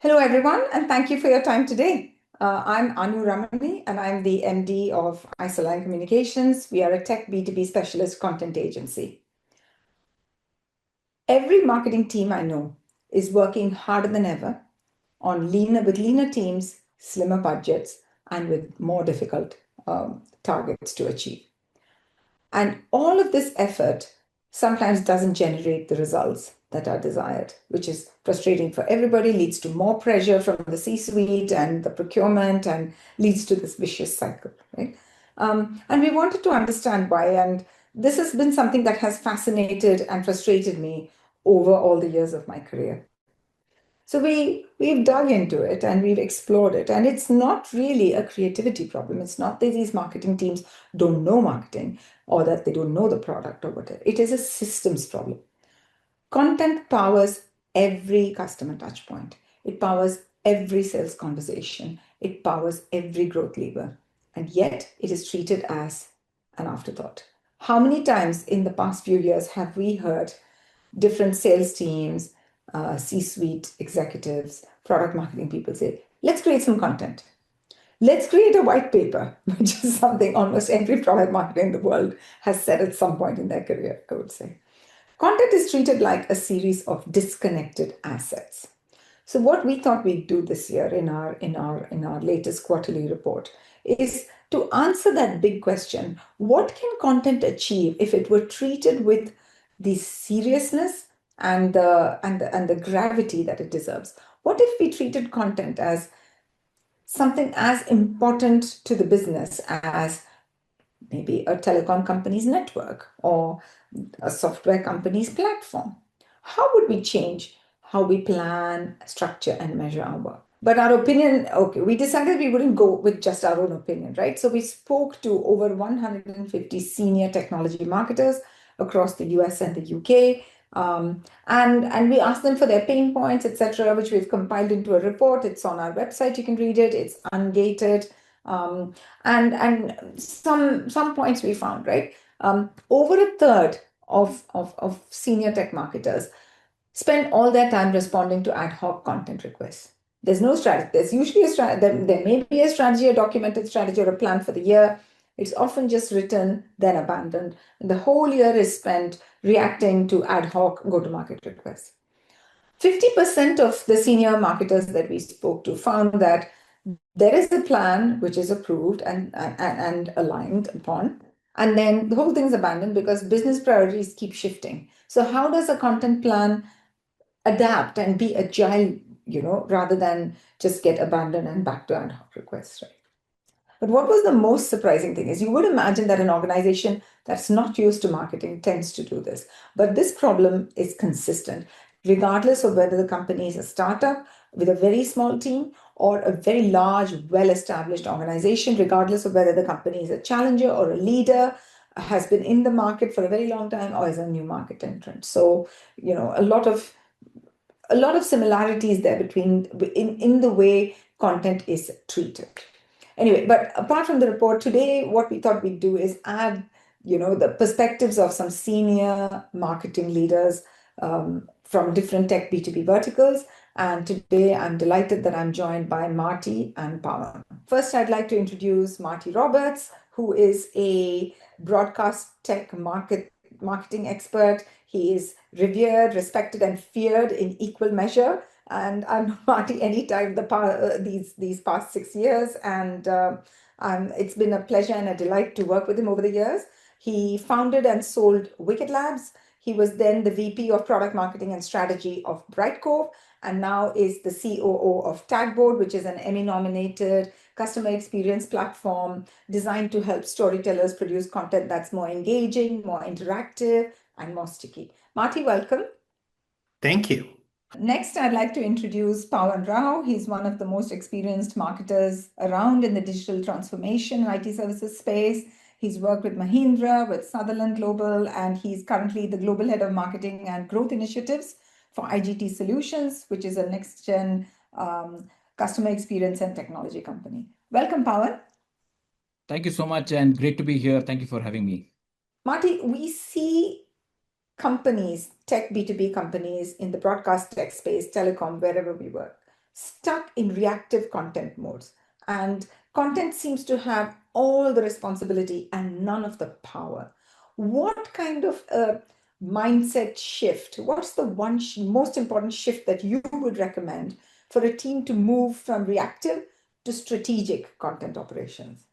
Hello, everyone, and thank you for your time today. I'm Ramani, and I'm the MD of Isoline Communications. We are a tech B2B specialist content agency. Every marketing team I know is working harder than ever on leaner teams, slimmer budgets, and with more difficult targets to achieve. And all of this effort sometimes doesn't generate the results that are desired, which is frustrating for everybody, leads to more pressure from the C-suite and the procurement, and leads to this vicious cycle, right? And we wanted to understand why, and this has been something that has fascinated and frustrated me over all the years of my career. So we've dug into it and we've explored it. And it's not really a creativity problem. It's not that these marketing teams don't know marketing or that they don't know the product or whatever. It is a systems problem. Content powers every customer touch point. It powers every sales conversation. It powers every growth lever. And yet it is treated as an afterthought. How many times in the past few years have we heard different sales teams, C-suite executives, product marketing people say, let's create some content. Let's create a white paper, which is something almost every product marketer in the world has said at some point in their career, I would say. Content is treated like a series of disconnected assets. So what we thought we'd do this year in our latest quarterly report is to answer that big question: what can content achieve if it were treated with the seriousness and the gravity that it deserves? What if we treated content as something as important to the business as maybe a telecom company's network or a software company's platform? How would we change how we plan, structure, and measure our work? But our opinion, okay, we decided we wouldn't go with just our own opinion, right? So we spoke to over 150 senior technology marketers across the US and the UK. And we asked them for their pain points, etc., which we've compiled into a report. It's on our website. You can read it. It's ungated. And some points we found, right? Over a third of senior tech marketers spend all their time responding to ad hoc content requests. There's no strategy. There's usually a strategy. There may be a strategy, a documented strategy, or a plan for the year. It's often just written, then abandoned. And the whole year is spent reacting to ad hoc go-to-market requests. 50% of the senior marketers that we spoke to found that there is a plan which is approved and aligned upon, and then the whole thing is abandoned because business priorities keep shifting. So how does a content plan adapt and be agile, rather than just get abandoned and back to ad hoc requests, right? But what was the most surprising thing is you would imagine that an organization that's not used to marketing tends to do this. But this problem is consistent, regardless of whether the company is a startup with a very small team or a very large, well-established organization, regardless of whether the company is a challenger or a leader, has been in the market for a very long time, or is a new market entrant. So, a lot of similarities there in the way content is treated. Anyway, but apart from the report today, what we thought we'd do is add, the perspectives of some senior marketing leaders from different tech B2B verticals. And today I'm delighted that I'm joined by Marty and Pawan. First, I'd like to introduce Marty Roberts, who is a broadcast tech marketing expert. He is revered, respected, and feared in equal measure. And I've known Marty anytime these past 6 years, and it's been a pleasure and a delight to work with him over the years. He founded and sold Wicked Labs. He was then the VP of Product Marketing and Strategy of Brightcove, and now is the COO of Tagboard, which is an Emmy-nominated customer experience platform designed to help storytellers produce content that's more engaging, more interactive, and more sticky. Marty, welcome. Thank you. Next, I'd like to introduce Pawan Rao. He's one of the most experienced marketers around in the digital transformation and IT services space. He's worked with Mahindra, with Sutherland Global, and he's currently the Global Head of Marketing and Growth Initiatives for IGT Solutions, which is a next-gen customer experience and technology company. Welcome, Pawan. Thank you so much, and great to be here. Thank you for having me. Marty, we see companies, tech B2B companies in the broadcast tech space, telecom, wherever we work, stuck in reactive content modes, and content seems to have all the responsibility and none of the power. What kind of a mindset shift? What's the one most important shift that you would recommend for a team to move from reactive to strategic content operations?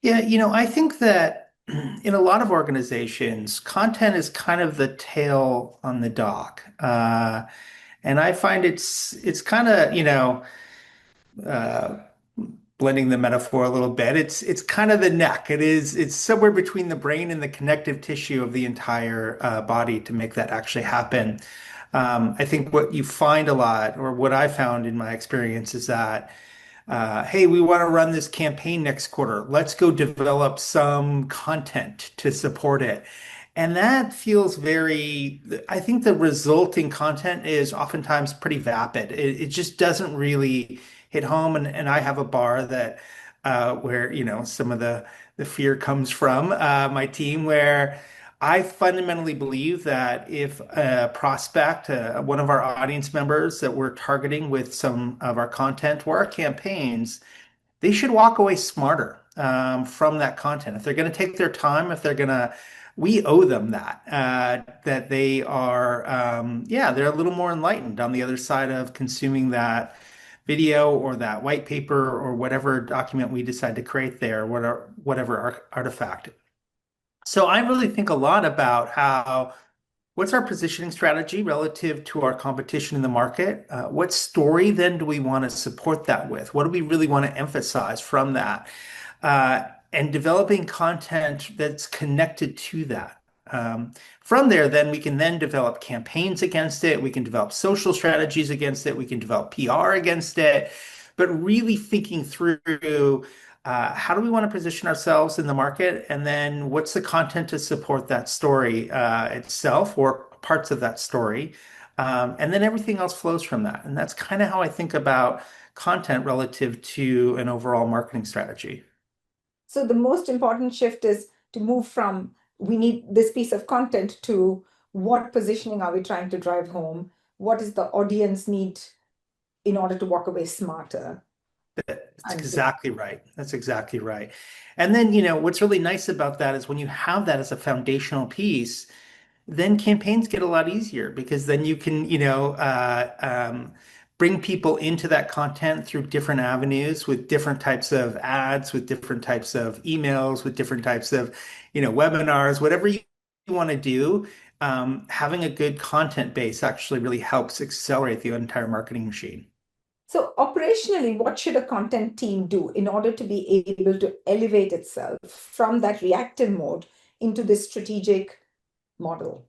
Yeah, I think that in a lot of organizations, content is kind of the tail on the dog. And I find it's kind of, uh, blending the metaphor a little bit. It's kind of the neck. It's somewhere between the brain and the connective tissue of the entire body to make that actually happen. I think what you find a lot, or what I found in my experience, is that hey, we want to run this campaign next quarter. Let's go develop some content to support it. And that feels very, I think the resulting content is oftentimes pretty vapid. It just doesn't really hit home. And I have a bar that where, some of the fear comes from my team, where I fundamentally believe that if a prospect, one of our audience members that we're targeting with some of our content or our campaigns, they should walk away smarter from that content. If they're going to take their time, if they're going to, we owe them that, that they are, yeah, they're a little more enlightened on the other side of consuming that video or that white paper or whatever document we decide to create there, whatever artifact. So I really think a lot about what's our positioning strategy relative to our competition in the market? What story then do we want to support that with? What do we really want to emphasize from that? And developing content that's connected to that. From there, then we can then develop campaigns against it. We can develop social strategies against it. We can develop PR against it. But really thinking through how do we want to position ourselves in the market? And then what's the content to support that story itself or parts of that story? And then everything else flows from that. And that's kind of how I think about content relative to an overall marketing strategy. So the most important shift is to move from we need this piece of content to what positioning are we trying to drive home? What does the audience need in order to walk away smarter? That's exactly right. That's exactly right. And then, what's really nice about that is when you have that as a foundational piece, then campaigns get a lot easier because then you can, bring people into that content through different avenues with different types of ads, with different types of emails, with different types of, webinars, whatever you want to do. Having a good content base actually really helps accelerate the entire marketing machine. So operationally, what should a content team do in order to be able to elevate itself from that reactive mode into this strategic model?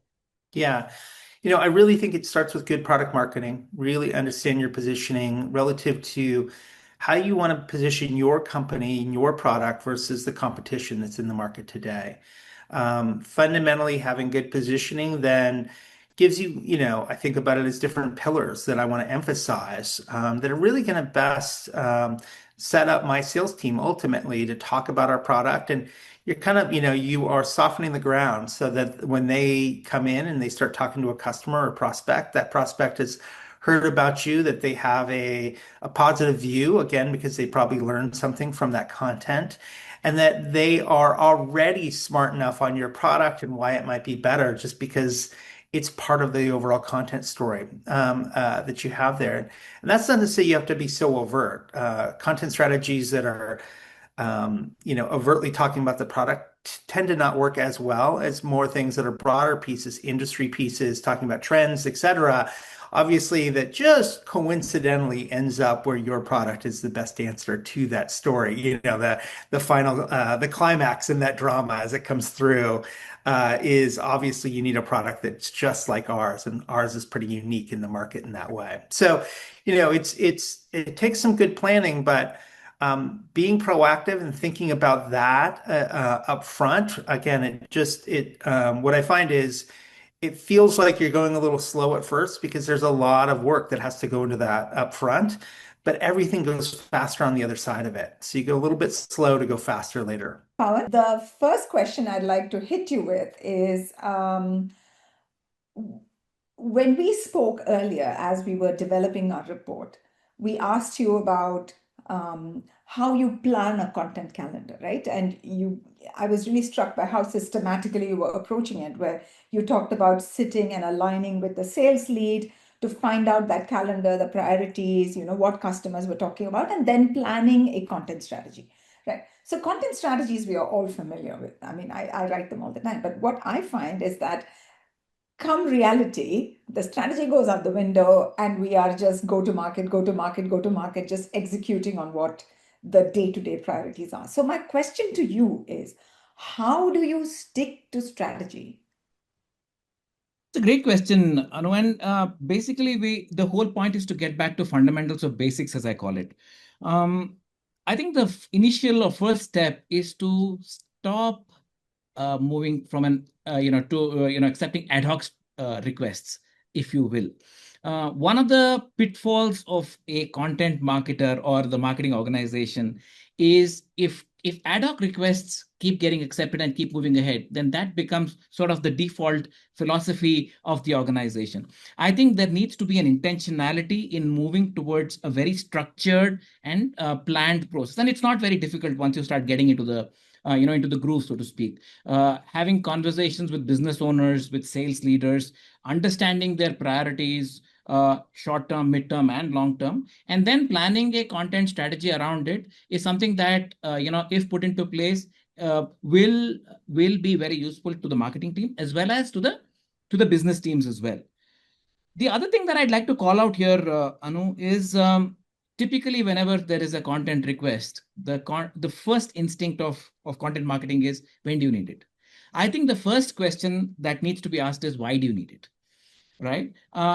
Yeah. I really think it starts with good product marketing, really understand your positioning relative to how you want to position your company and your product versus the competition that's in the market today. Fundamentally, having good positioning then gives you, I think about it as different pillars that I want to emphasize that are really going to best set up my sales team ultimately to talk about our product. And you're kind of, you are softening the ground so that when they come in and they start talking to a customer or prospect, that prospect has heard about you, that they have a positive view, again, because they probably learned something from that content, and that they are already smart enough on your product and why it might be better just because it's part of the overall content story that you have there. And that's not to say you have to be so overt. Content strategies that are overtly talking about the product tend to not work as well as more things that are broader pieces, industry pieces, talking about trends, etc. Obviously, that just coincidentally ends up where your product is the best answer to that story. The final, the climax in that drama as it comes through is obviously you need a product that's just like ours, and ours is pretty unique in the market in that way. So, it takes some good planning, but being proactive and thinking about that up front, again, what I find is it feels like you're going a little slow at first because there's a lot of work that has to go into that up front, but everything goes faster on the other side of it. So you go a little bit slow to go faster later. Pawan, the first question I'd like to hit you with is when we spoke earlier as we were developing our report, we asked you about how you plan a content calendar, right? And I was really struck by how systematically you were approaching it, where you talked about sitting and aligning with the sales lead to find out that calendar, the priorities, what customers were talking about, and then planning a content strategy, right? So content strategies we are all familiar with. I mean, I write them all the time. But what I find is that come reality, the strategy goes out the window and we are just go to market, go to market, go to market, just executing on what the day-to-day priorities are. So my question to you is, how do you stick to strategy? It's a great question, Anu. And basically, the whole point is to get back to fundamentals of basics, as I call it. I think the initial or first step is to stop moving from accepting ad hoc requests, if you will. One of the pitfalls of a content marketer or the marketing organization is if ad hoc requests keep getting accepted and keep moving ahead, then that becomes sort of the default philosophy of the organization. I think there needs to be an intentionality in moving towards a very structured and planned process. And it's not very difficult once you start getting into the into the groove, so to speak. Having conversations with business owners, with sales leaders, understanding their priorities, short term, mid term, and long term, and then planning a content strategy around it is something that if put into place, will be very useful to the marketing team as well as to the business teams as well. The other thing that I'd like to call out here, Anu, is typically whenever there is a content request, the first instinct of content marketing is, when do you need it? I think the first question that needs to be asked is, why do you need it? Right?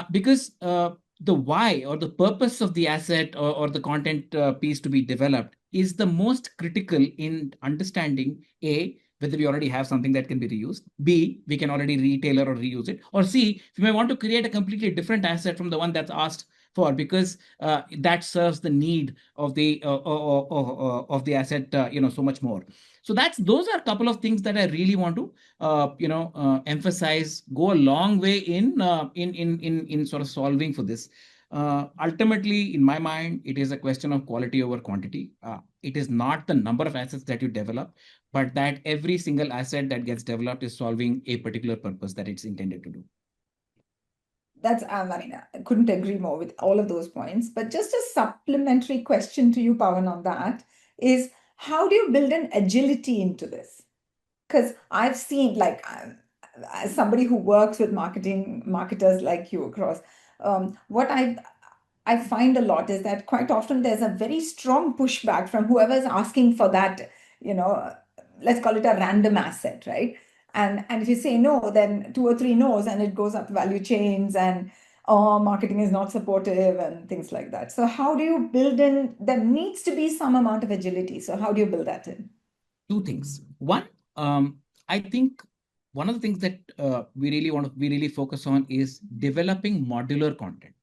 Because the why or the purpose of the asset or the content piece to be developed is the most critical in understanding A, whether we already have something that can be reused, B, we can already retailer or reuse it, or C, we may want to create a completely different asset from the one that's asked for, because that serves the need of the asset so much more. So those are a couple of things that I really want to emphasize, go a long way in sort of solving for this. Ultimately, in my mind, it is a question of quality over quantity. It is not the number of assets that you develop, but that every single asset that gets developed is solving a particular purpose that it's intended to do. That's, I mean, I couldn't agree more with all of those points. But just a supplementary question to you, Pawan, on that is, how do you build an agility into this? Because I've seen, like, as somebody who works with marketers like you across, what I find a lot is that quite often there's a very strong pushback from whoever's asking for that, let's call it a random asset, right? And if you say no, then two or three no's, and it goes up value chains, and marketing is not supportive and things like that. So how do you build in? There needs to be some amount of agility. So how do you build that in? Two things. One, I think one of the things that we really focus on is developing modular content.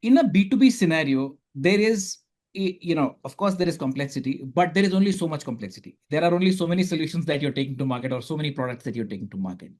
In a B2B scenario, there is, of course, there is complexity, but there is only so much complexity. There are only so many solutions that you're taking to market or so many products that you're taking to market.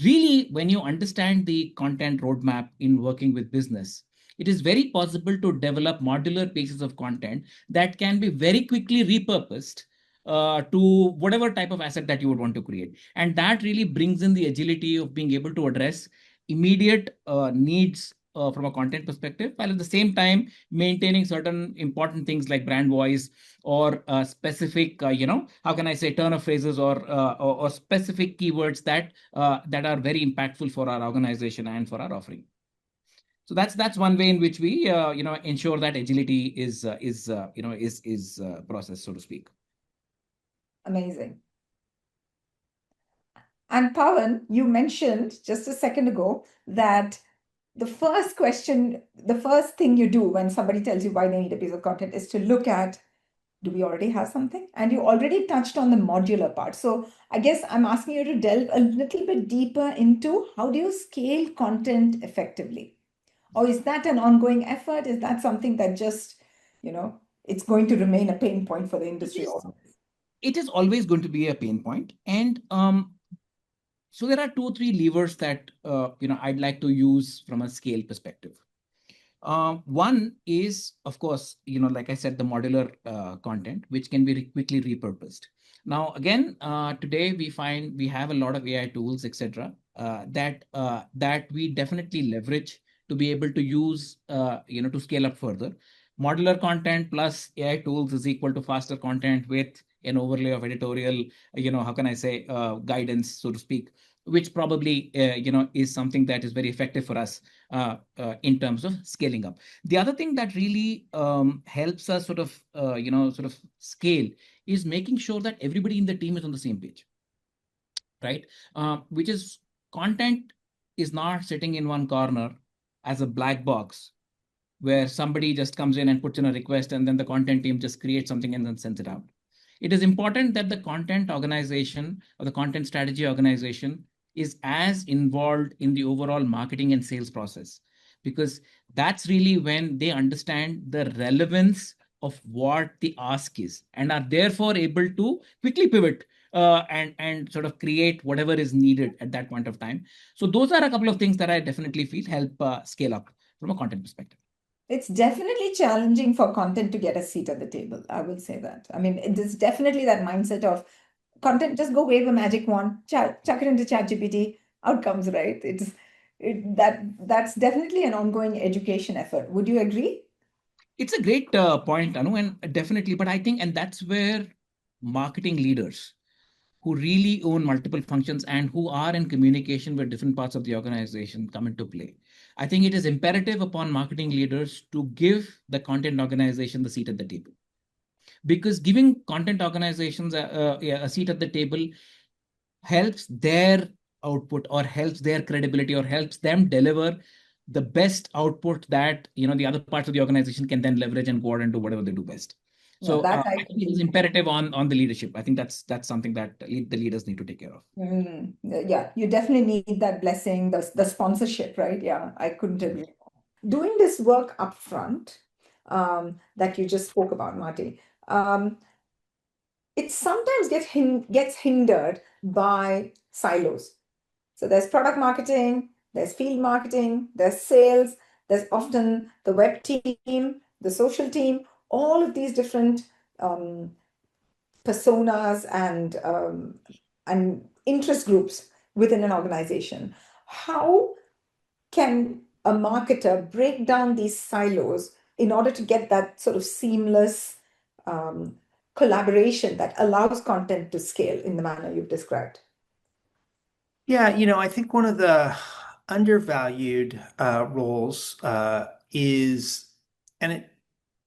Really, when you understand the content roadmap in working with business, it is very possible to develop modular pieces of content that can be very quickly repurposed to whatever type of asset that you would want to create. And that really brings in the agility of being able to address immediate needs from a content perspective, while at the same time maintaining certain important things like brand voice or specific, how can I say, turn of phrases or specific keywords that are very impactful for our organization and for our offering. So that's one way in which we ensure that agility is processed, so to speak. Amazing. And Pawan, you mentioned just a second ago that the first question, the first thing you do when somebody tells you why they need a piece of content is to look at, do we already have something? And you already touched on the modular part. So I guess I'm asking you to delve a little bit deeper into, how do you scale content effectively? Or is that an ongoing effort? Is that something that just, it's going to remain a pain point for the industry? It is always going to be a pain point. And so there are 2 or 3 levers that I'd like to use from a scale perspective. One is, of course, like I said, the modular content, which can be quickly repurposed. Now, again, today we find we have a lot of AI tools, etc., that we definitely leverage to be able to use, to scale up further. Modular content plus AI tools is equal to faster content with an overlay of editorial, how can I say, guidance, so to speak, which probably, is something that is very effective for us in terms of scaling up. The other thing that really helps us sort of scale is making sure that everybody in the team is on the same page, right? Which is content is not sitting in one corner as a black box where somebody just comes in and puts in a request and then the content team just creates something and then sends it out. It is important that the content organization or the content strategy organization is as involved in the overall marketing and sales process, because that's really when they understand the relevance of what the ask is and are therefore able to quickly pivot and sort of create whatever is needed at that point of time. So those are a couple of things that I definitely feel help scale up from a content perspective. It's definitely challenging for content to get a seat at the table. I will say that. I mean, it is definitely that mindset of content, just go wave a magic wand, chuck it into ChatGPT, outcomes, right? That's definitely an ongoing education effort. Would you agree? It's a great point, Anu, and definitely, but I think, and that's where marketing leaders who really own multiple functions and who are in communication with different parts of the organization come into play. I think it is imperative upon marketing leaders to give the content organization the seat at the table, because giving content organizations a seat at the table helps their output or helps their credibility or helps them deliver the best output that the other parts of the organization can then leverage and go out and do whatever they do best. Yeah, So that I think it is imperative on the leadership. I think that's something that the leaders need to take care of. Yeah, you definitely need that blessing, the sponsorship, right? Yeah, I couldn't agree more. Doing this work upfront, that you just spoke about, Marty, it sometimes gets hindered by silos. So there's product marketing, there's field marketing, there's sales, there's often the web team, the social team, all of these different personas and interest groups within an organization. How can a marketer break down these silos in order to get that sort of seamless collaboration that allows content to scale in the manner you've described? Yeah, I think one of the undervalued roles is, and it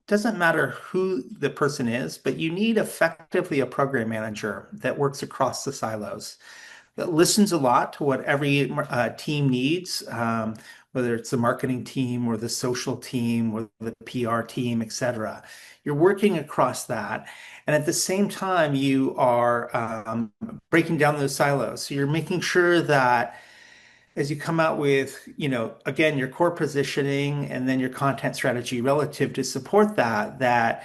doesn't matter who the person is, but you need effectively a program manager that works across the silos, that listens a lot to what every team needs, whether it's the marketing team or the social team or the PR team, etc. You're working across that. And at the same time, you are breaking down those silos. So you're making sure that as you come out with, again, your core positioning and then your content strategy relative to support that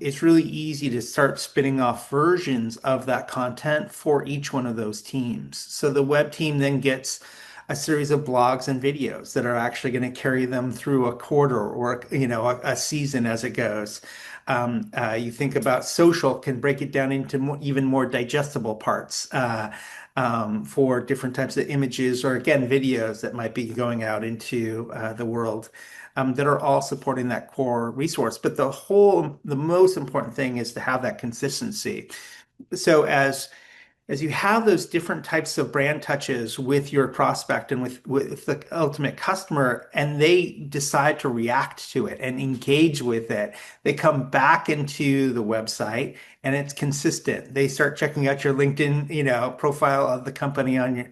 it's really easy to start spinning off versions of that content for each one of those teams. So the web team then gets a series of blogs and videos that are actually going to carry them through a quarter or a season as it goes. You think about social can break it down into even more digestible parts. For different types of images or again videos that might be going out into the world that are all supporting that core resource. But the most important thing is to have that consistency. So as you have those different types of brand touches with your prospect and with the ultimate customer, and they decide to react to it and engage with it, they come back into the website and it's consistent. They start checking out your LinkedIn, profile of the company on your,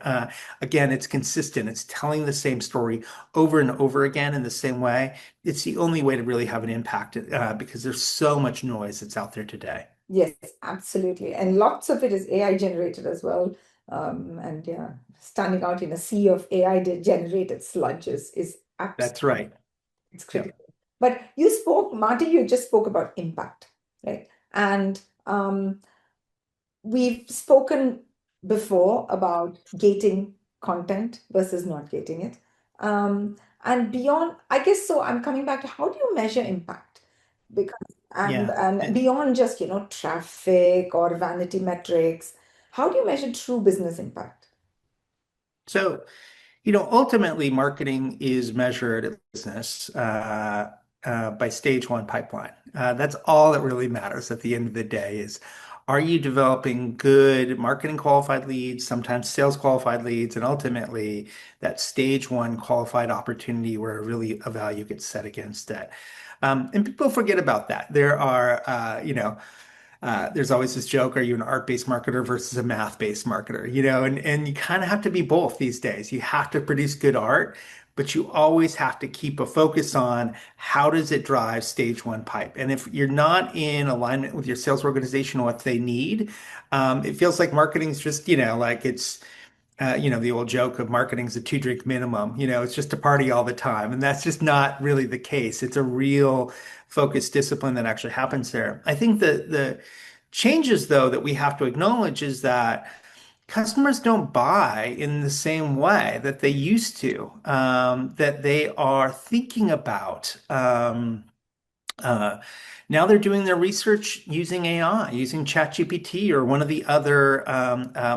again, it's consistent. It's telling the same story over and over again in the same way. It's the only way to really have an impact because there's so much noise that's out there today. Yes, absolutely. And lots of it is AI generated as well. And yeah, standing out in a sea of AI generated sludge is absolutely, That's right. it's critical. But Marty, you just spoke about impact, right? And we've spoken before about gating content versus not gating it. And beyond, I guess, so I'm coming back to how do you measure impact? Because Yeah. and beyond just, traffic or vanity metrics, how do you measure true business impact? So, ultimately, marketing is measured at business by stage one pipeline. That's all that really matters at the end of the day is, are you developing good marketing qualified leads, sometimes sales qualified leads, and ultimately that stage one qualified opportunity where really a value gets set against it. And people forget about that. There's always this joke, are you an art-based marketer versus a math-based marketer? And you kind of have to be both these days. You have to produce good art, but you always have to keep a focus on how does it drive stage one pipe. And if you're not in alignment with your sales organization, what they need, it feels like marketing is just, like it's the old joke of marketing's a two-drink minimum. It's just a party all the time. And that's just not really the case. It's a real focused discipline that actually happens there. I think the changes, though, that we have to acknowledge is that customers don't buy in the same way that they used to, that they are thinking about. Uh, Now they're doing their research using AI, using ChatGPT or one of the other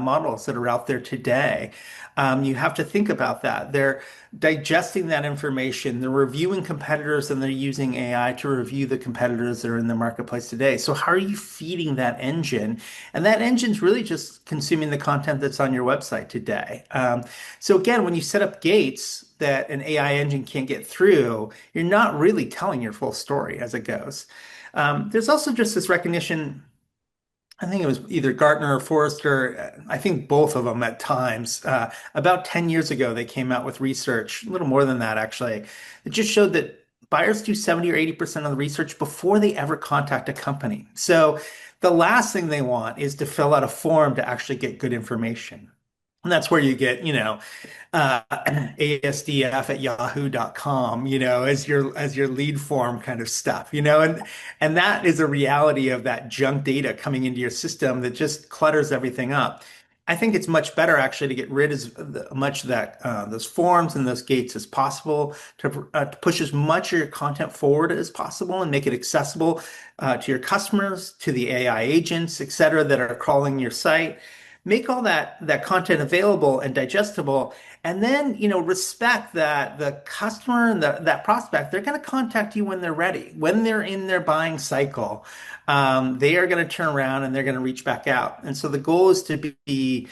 models that are out there today. You have to think about that. They're digesting that information, they're reviewing competitors, and they're using AI to review the competitors that are in the marketplace today. So, how are you feeding that engine? And that engine's really just consuming the content that's on your website today. So again, when you set up gates that an AI engine can't get through, you're not really telling your full story as it goes. There's also just this recognition. I think it was either Gartner or Forrester. I think both of them at times. About 10 years ago, they came out with research, a little more than that actually. It just showed that buyers do 70 or 80% of the research before they ever contact a company. So the last thing they want is to fill out a form to actually get good information. And that's where you get, ASDF at yahoo.com, as your lead form kind of stuff, and that is a reality of that junk data coming into your system that just clutters everything up. I think it's much better actually to get rid of much of that those forms and those gates as possible to push as much of your content forward as possible and make it accessible to your customers, to the AI agents, et cetera, that are crawling your site. Make all that content available and digestible, and then respect that the customer and that prospect, they're going to contact you when they're ready, when they're in their buying cycle. They are going to turn around and they're going to reach back out. And so the goal is to be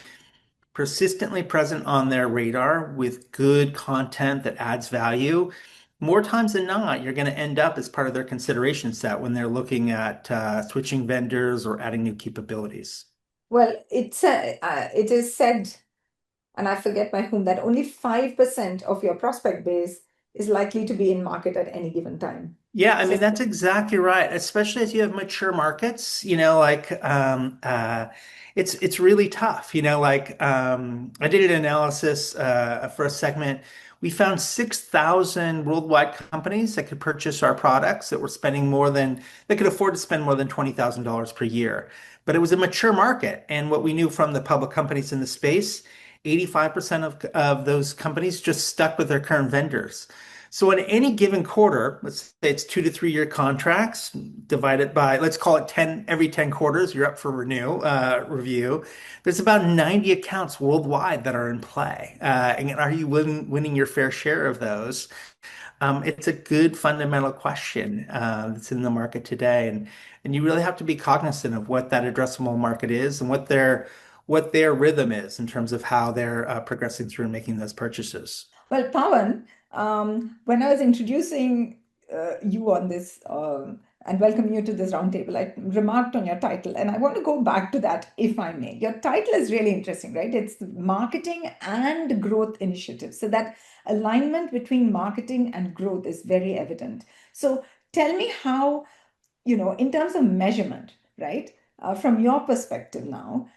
persistently present on their radar with good content that adds value. More times than not, you're going to end up as part of their consideration set when they're looking at switching vendors or adding new capabilities. Well, it is said, and I forget by whom, that only 5% of your prospect base is likely to be in market at any given time. Yeah, I So, mean that's exactly right. Especially as you have mature markets, it's really tough. I did an analysis for a segment. We found 6,000 worldwide companies that could purchase our products that could afford to spend more than $20,000 per year. But it was a mature market, and what we knew from the public companies in the space, 85% of those companies just stuck with their current vendors. So in any given quarter, let's say it's 2 to 3 year contracts, divided by, let's call it 10, every 10 quarters, you're up for review. There's about 90 accounts worldwide that are in play. And are you winning your fair share of those? It's a good fundamental question that's in the market today. And you really have to be cognizant of what that addressable market is and what their rhythm is in terms of how they're progressing through and making those purchases. well, Pawan, when I was introducing you on this and welcoming you to this roundtable, I remarked on your title, and I want to go back to that if I may. Your title is really interesting, right? It's marketing and growth initiatives. So that alignment between marketing and growth is very evident. So tell me how, in terms of measurement, right? From your perspective now,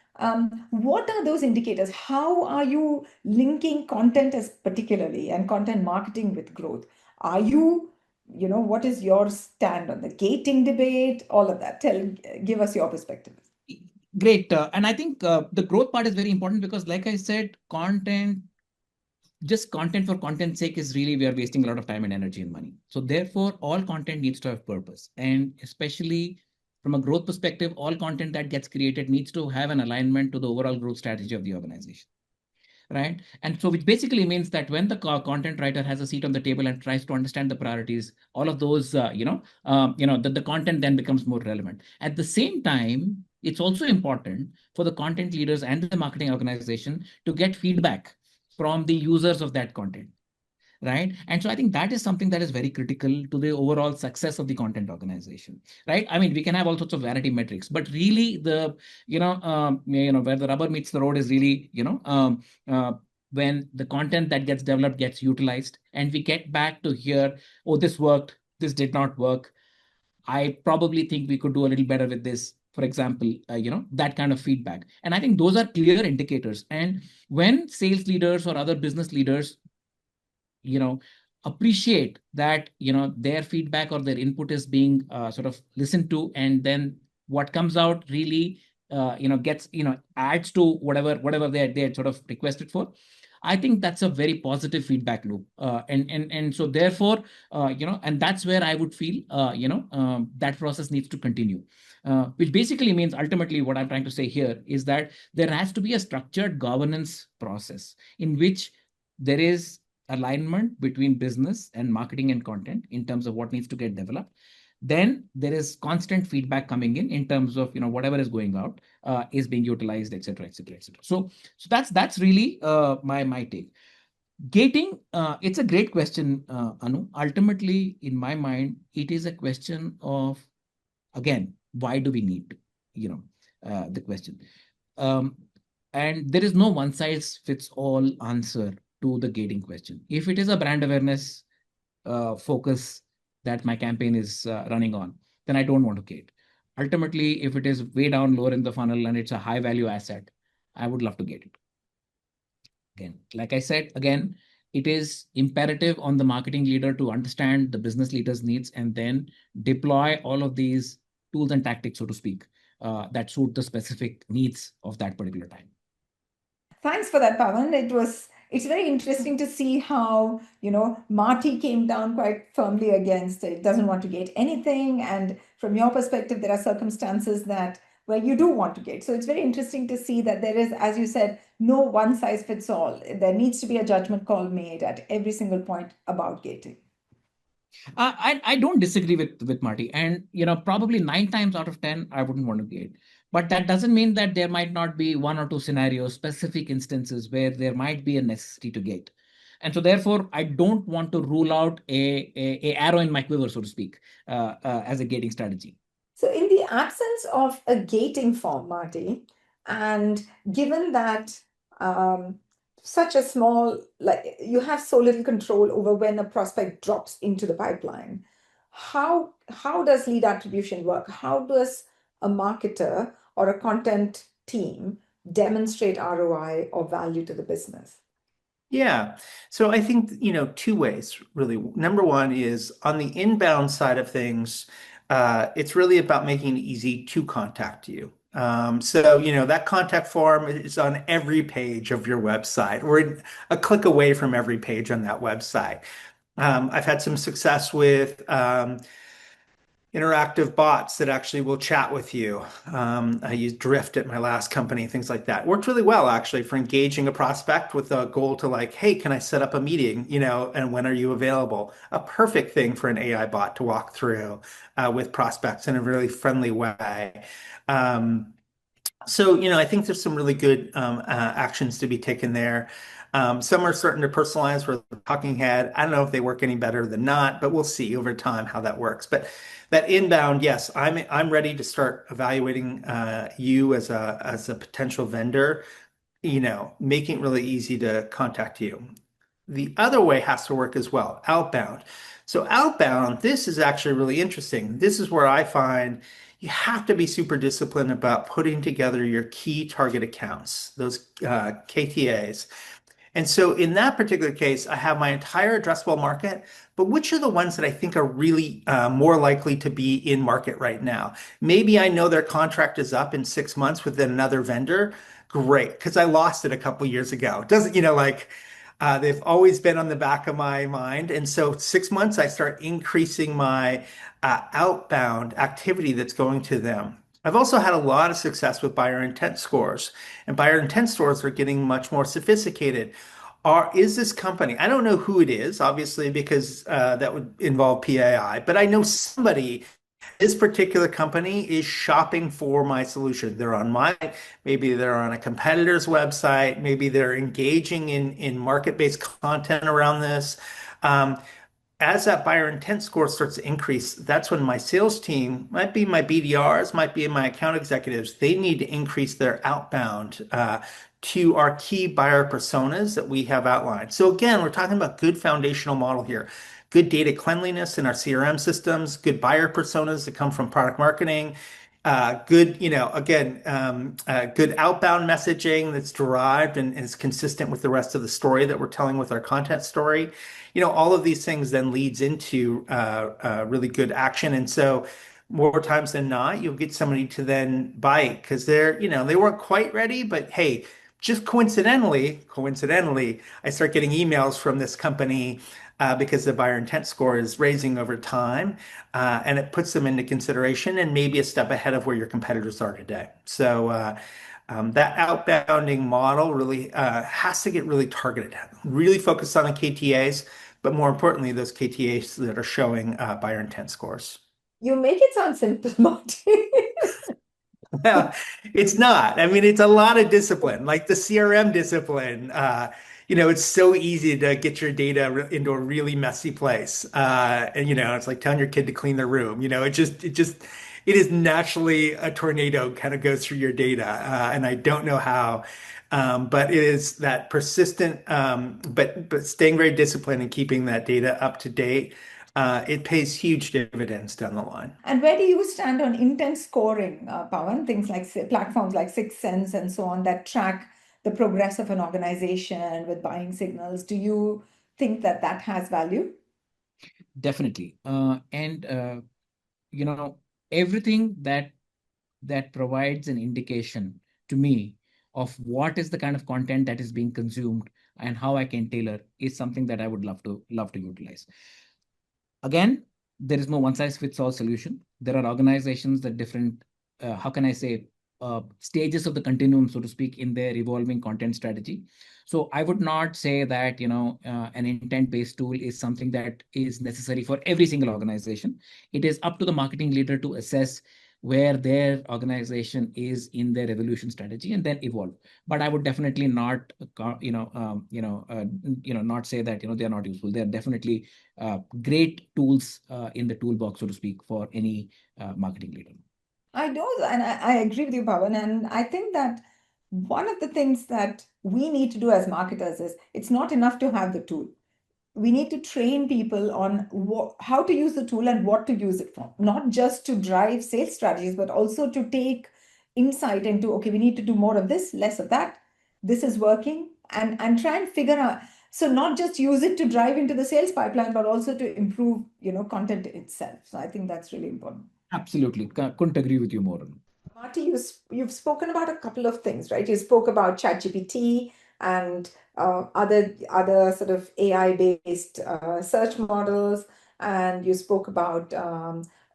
what are those indicators? How are you linking content as particularly and content marketing with growth? Are you, what is your stand on the gating debate? All of that. Give us your perspective. Great. And I think the growth part is very important because, like I said, content just content for content's sake is really, we are wasting a lot of time and energy and money. So therefore, all content needs to have purpose. And especially from a growth perspective, all content that gets created needs to have an alignment to the overall growth strategy of the organization. Right. And so which basically means that when the content writer has a seat on the table and tries to understand the priorities, all of those, the content then becomes more relevant. At the same time, it's also important for the content leaders and the marketing organization to get feedback from the users of that content. Right. And so I think that is something that is very critical to the overall success of the content organization. Right. I mean, we can have all sorts of vanity metrics, but really where the rubber meets the road is really, when the content that gets developed gets utilized and we get back to here, oh, this worked, this did not work. I probably think we could do a little better with this. For example, that kind of feedback. And I think those are clear indicators. And when sales leaders or other business leaders appreciate that their feedback or their input is being sort of listened to, and then what comes out really gets adds to whatever they had sort of requested for. I think that's a very positive feedback loop, and so therefore and that's where I would feel that process needs to continue, which basically means ultimately what I'm trying to say here is that there has to be a structured governance process in which there is alignment between business and marketing and content in terms of what needs to get developed. Then there is constant feedback coming in terms of whatever is going out is being utilized, etc., etc., etc. So that's really my take. Gating, it's a great question, Anu. Ultimately, in my mind, it is a question of, again, why do we need the question. And there is no one size fits all answer to the gating question. If it is a brand awareness focus that my campaign is running on, then I don't want to gate. Ultimately, if it is way down lower in the funnel and it's a high value asset, I would love to gate it. Again, like I said, it is imperative on the marketing leader to understand the business leader's needs and then deploy all of these tools and tactics, so to speak, that suit the specific needs of that particular time. Thanks for that, Pawan. It's very interesting to see how, Marty came down quite firmly against it, doesn't want to gate anything. And from your perspective, there are circumstances where you do want to gate. So it's very interesting to see that there is, as you said, no one size fits all. There needs to be a judgment call made at every single point about gating. I don't disagree with Marty, and probably 9 times out of 10 I wouldn't want to gate. But that doesn't mean that there might not be 1 or 2 scenarios, specific instances where there might be a necessity to gate. And so therefore, I don't want to rule out a arrow in my quiver, so to speak, as a gating strategy. So in the absence of a gating form, Marty, and given that such a small, like you have so little control over when a prospect drops into the pipeline, how does lead attribution work? How does a marketer or a content team demonstrate ROI or value to the business? Yeah. So I think, 2 ways, really. Number one is on the inbound side of things, it's really about making it easy to contact you. So, that contact form is on every page of your website. We're a click away from every page on that website. I've had some success with interactive bots that actually will chat with you. I used Drift at my last company, things like that. Worked really well, actually, for engaging a prospect with a goal to like, hey, can I set up a meeting, and when are you available? A perfect thing for an AI bot to walk through with prospects in a really friendly way. So, I think there's some really good actions to be taken there. Some are starting to personalize for the talking head. I don't know if they work any better than not, but we'll see over time how that works. But that inbound, yes, I'm ready to start evaluating you as a potential vendor, making it really easy to contact you. The other way has to work as well, outbound. So outbound, this is actually really interesting. This is where I find you have to be super disciplined about putting together your key target accounts, those KTAs. And so in that particular case, I have my entire addressable market, but which are the ones that I think are really more likely to be in market right now? Maybe I know their contract is up in 6 months with another vendor. Great, because I lost it a couple years ago. Doesn't, They've always been on the back of my mind. And so 6 months, I start increasing my outbound activity that's going to them. I've also had a lot of success with buyer intent scores, and buyer intent scores are getting much more sophisticated. Is this company? I don't know who it is, obviously, because that would involve PAI, but I know somebody, this particular company is shopping for my solution. Maybe they're on a competitor's website, maybe they're engaging in market-based content around this. Um, as that buyer intent score starts to increase, that's when my sales team, might be my BDRs, might be my account executives, they need to increase their outbound to our key buyer personas that we have outlined. So again, we're talking about good foundational model here. Good data cleanliness in our CRM systems, good buyer personas that come from product marketing, good, good outbound messaging that's derived and is consistent with the rest of the story that we're telling with our content story. All of these things then leads into really good action. And so more times than not, you'll get somebody to then bite because they weren't quite ready, but hey, just coincidentally, I start getting emails from this company because the buyer intent score is raising over time, and it puts them into consideration and maybe a step ahead of where your competitors are today. So that outbounding model really has to get really targeted, really focused on the KTAs, but more importantly, those KTAs that are showing buyer intent scores. You make it sound simple, Marty. Well, it's not. I mean, it's a lot of discipline, like the CRM discipline. It's so easy to get your data into a really messy place. And it's like telling your kid to clean their room. It is naturally a tornado kind of goes through your data. And I don't know how. But it is that persistent, but staying very disciplined and keeping that data up to date. It pays huge dividends down the line. And where do you stand on intent scoring, Pawan? Things like platforms like Sixth Sense and so on that track the progress of an organization with buying signals. Do you think that that has value? Definitely. And everything that provides an indication to me of what is the kind of content that is being consumed and how I can tailor is something that I would love to utilize. Again, there is no one size fits all solution. There are organizations that different, how can I say, stages of the continuum, so to speak, in their evolving content strategy. So I would not say that an intent-based tool is something that is necessary for every single organization. It is up to the marketing leader to assess where their organization is in their evolution strategy and then evolve. But I would definitely not, not say that they are not useful. They are definitely great tools in the toolbox, so to speak, for any marketing leader. I know, and I agree with you, Pawan. And I think that one of the things that we need to do as marketers is it's not enough to have the tool. We need to train people on how to use the tool and what to use it for, not just to drive sales strategies, but also to take insight into, okay, we need to do more of this, less of that. This is working, and try and figure out. So not just use it to drive into the sales pipeline, but also to improve, content itself. So I think that's really important. Absolutely. Couldn't agree with you more. Marty, you've spoken about a couple of things, right? You spoke about ChatGPT and other sort of AI-based search models, and you spoke about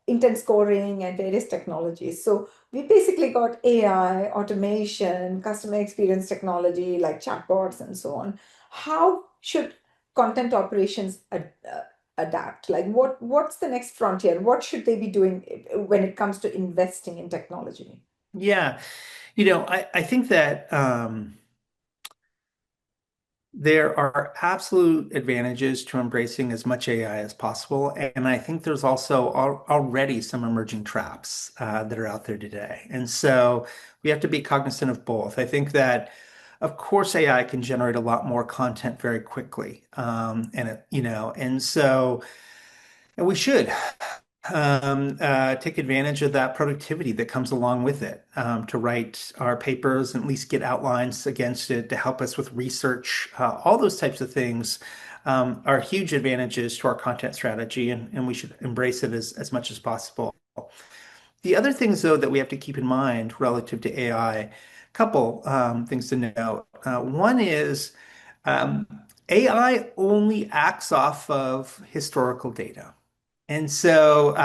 intent scoring and various technologies. So we basically got AI, automation, customer experience technology like chatbots and so on. How should content operations adapt? Like what's the next frontier? What should they be doing when it comes to investing in technology? Yeah, I think that there are absolute advantages to embracing as much AI as possible. And I think there's also already some emerging traps that are out there today. And so we have to be cognizant of both. I think that, of course, AI can generate a lot more content very quickly. And we should take advantage of that productivity that comes along with it, to write our papers and at least get outlines against it to help us with research. All those types of things are huge advantages to our content strategy, and we should embrace it as much as possible. The other things, though, that we have to keep in mind relative to AI, couple things to note. One is, um, AI only acts off of historical data. And so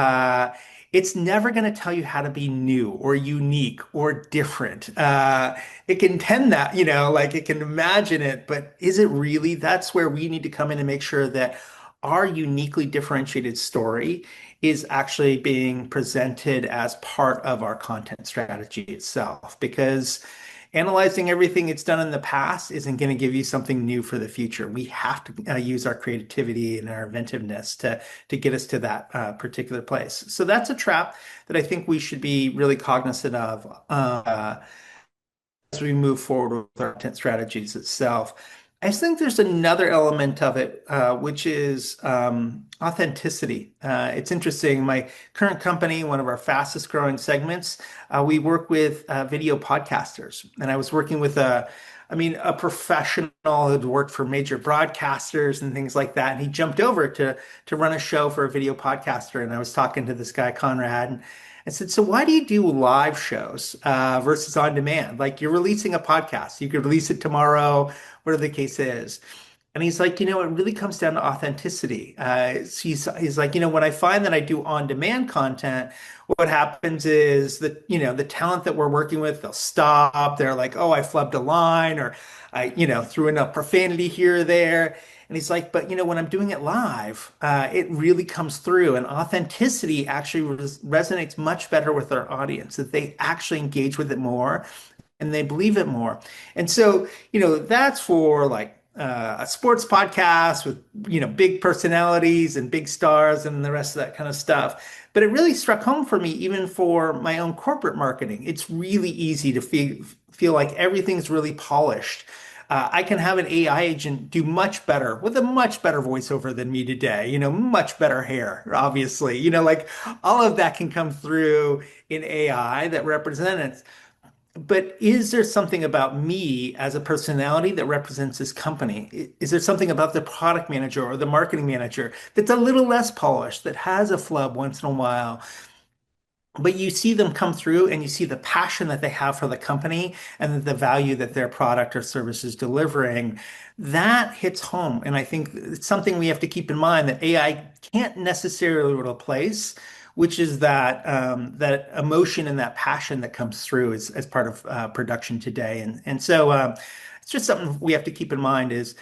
it's never going to tell you how to be new or unique or different. It can tend that, like it can imagine it, but is it really? That's where we need to come in and make sure that our uniquely differentiated story is actually being presented as part of our content strategy itself. Because analyzing everything it's done in the past isn't going to give you something new for the future. We have to use our creativity and our inventiveness to get us to that particular place. So that's a trap that I think we should be really cognizant of as we move forward with our content strategies itself. I think there's another element of it, which is authenticity. It's interesting. My current company, one of our fastest growing segments, we work with video podcasters. And I was working with a professional who'd worked for major broadcasters and things like that. And he jumped over to run a show for a video podcaster. And I was talking to this guy, Conrad, and I said, so why do you do live shows versus on demand? Like you're releasing a podcast, you could release it tomorrow, whatever the case is. And he's like, it really comes down to authenticity. He's like, when I find that I do on-demand content, what happens is that, the talent that we're working with, they'll stop. They're like, oh, I flubbed a line or I, threw in a profanity here or there. And he's like, but when I'm doing it live, it really comes through, and authenticity actually resonates much better with our audience, that they actually engage with it more and they believe it more. And so, that's for like a sports podcast with, big personalities and big stars and the rest of that kind of stuff. But it really struck home for me, even for my own corporate marketing. It's really easy to feel like everything's really polished. I can have an AI agent do much better with a much better voiceover than me today, much better hair, obviously, like all of that can come through in AI that represents. But is there something about me as a personality that represents this company? Is there something about the product manager or the marketing manager that's a little less polished, that has a flub once in a while? But you see them come through and you see the passion that they have for the company and the value that their product or service is delivering. That hits home. And I think it's something we have to keep in mind that AI can't necessarily replace, which is that emotion and that passion that comes through as part of production today. And so it's just something we have to keep in mind is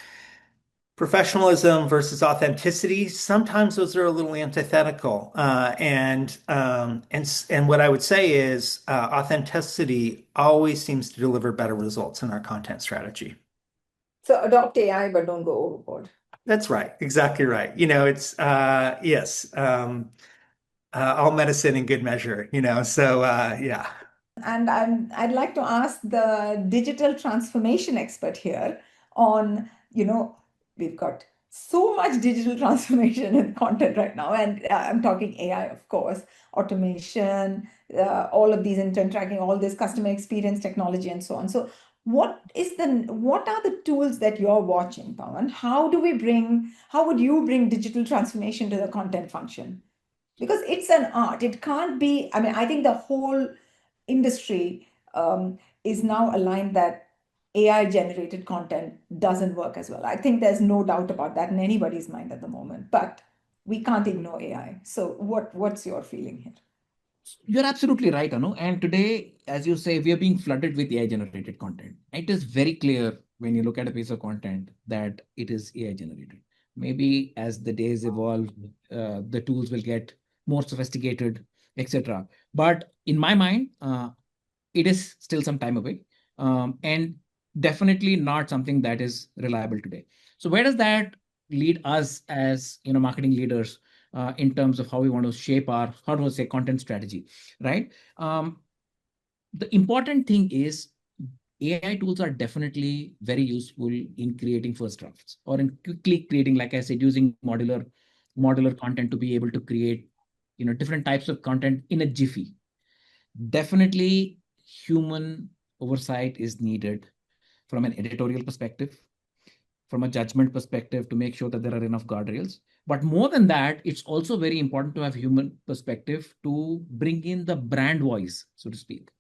professionalism versus authenticity. Sometimes those are a little antithetical. And what I would say is authenticity always seems to deliver better results in our content strategy. So adopt AI, but don't go overboard. That's right. Exactly right. It's yes, all medicine in good measure. So yeah. And I'd like to ask the digital transformation expert here on, we've got so much digital transformation in content right now. And I'm talking AI, of course, automation, all of these intent tracking, all this customer experience technology and so on. So what are the tools that you're watching, Pawan? How would you bring digital transformation to the content function? Because it's an art. It can't be, I think the whole industry is now aligned that AI generated content doesn't work as well. I think there's no doubt about that in anybody's mind at the moment, but we can't ignore AI. So what's your feeling here? You're absolutely right, Anu. And today, as you say, we are being flooded with AI generated content. It is very clear when you look at a piece of content that it is AI generated. Maybe as the days evolve, the tools will get more sophisticated, etc. But in my mind, it is still some time away, and definitely not something that is reliable today. So where does that lead us as marketing leaders in terms of how we want to shape our content strategy, right? The important thing is AI tools are definitely very useful in creating first drafts or in quickly creating, like I said, using modular content to be able to create different types of content in a jiffy. Definitely human oversight is needed from an editorial perspective, from a judgment perspective, to make sure that there are enough guardrails. But more than that, it's also very important to have human perspective to bring in the brand voice, so to speak.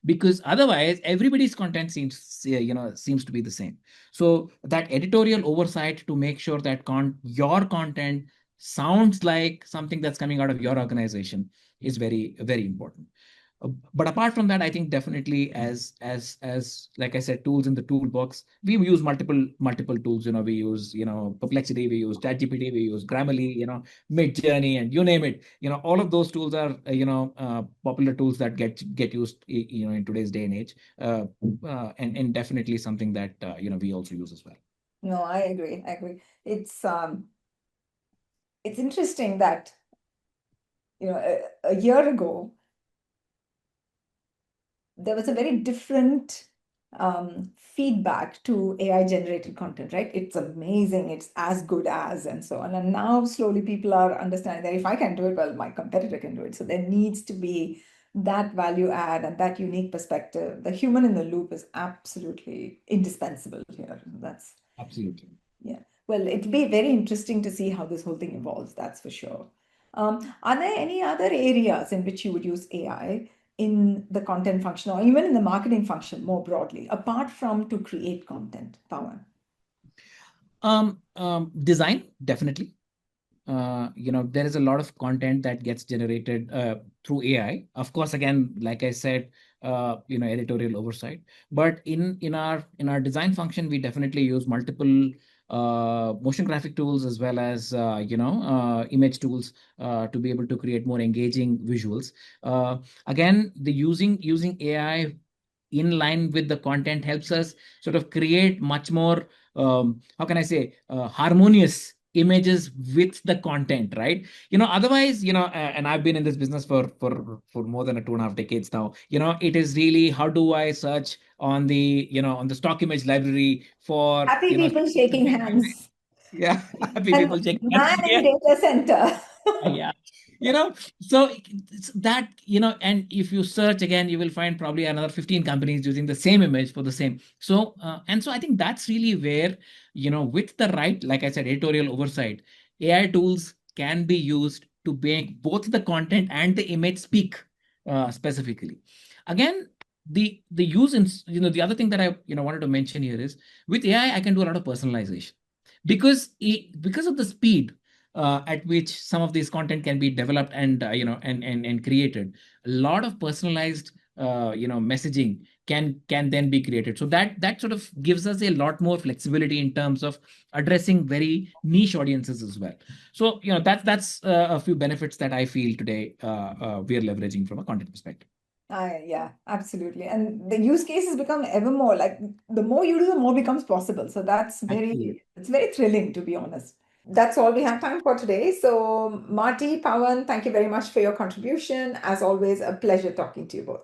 because otherwise everybody's content seems to be the same. So that editorial oversight to make sure that your content sounds like something that's coming out of your organization is very, very important. But apart from that, I think definitely as like I said, tools in the toolbox, we use multiple tools. We use Perplexity, we use ChatGPT, we use Grammarly, Midjourney, and you name it. All of those tools are popular tools that get used in today's day and age, and definitely something that we also use as well. No, I agree. It's interesting that a year ago there was a very different feedback to AI generated content, right? It's amazing, it's as good as, and so on. And now slowly people are understanding that if I can do it, well, my competitor can do it. So there needs to be that value add and that unique perspective. The human in the loop is absolutely indispensable here. That's absolutely. Yeah. Well, it'll be very interesting to see how this whole thing evolves, that's for sure. Are there any other areas in which you would use AI in the content function or even in the marketing function more broadly, apart from to create content, Pawan? Design, definitely. There is a lot of content that gets generated through AI. Of course, again, like I said, editorial oversight. But in our design function, we definitely use multiple motion graphic tools as well as image tools to be able to create more engaging visuals. Again, the using AI in line with the content helps us sort of create much more how can I say harmonious images with the content, right? Otherwise, and I've been in this business for more than 2.5 decades now. It is really, how do I search on the on the stock image library for Happy people shaking hands. yeah, happy And people shaking hands. man in Yeah. data center. Yeah, so it's that, and if you search again, you will find probably another 15 companies using the same image for the same. So I think that's really where, with the right, like I said, editorial oversight, AI tools can be used to make both the content and the image speak specifically. Again, the use in, the other thing that I wanted to mention here is, with AI I can do a lot of personalization, because of the speed at which some of these content can be developed and and created. A lot of personalized messaging can then be created, so that sort of gives us a lot more flexibility in terms of addressing very niche audiences as well. So that's a few benefits that I feel today we are leveraging from a content perspective. Yeah, absolutely. And the use cases become ever more like, the more you do, the more becomes possible. So Absolutely. it's very thrilling, to be honest. That's all we have time for today. So, Marty, Pawan, thank you very much for your contribution. As always, a pleasure talking to you both.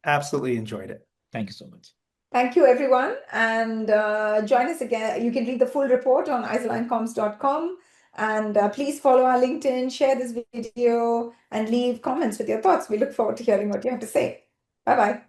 Absolutely enjoyed it. Thank you so much. Thank you, everyone. And join us again. You can read the full report on isolinecoms.com. And please follow our LinkedIn, share this video, and leave comments with your thoughts. We look forward to hearing what you have to say. Bye-bye.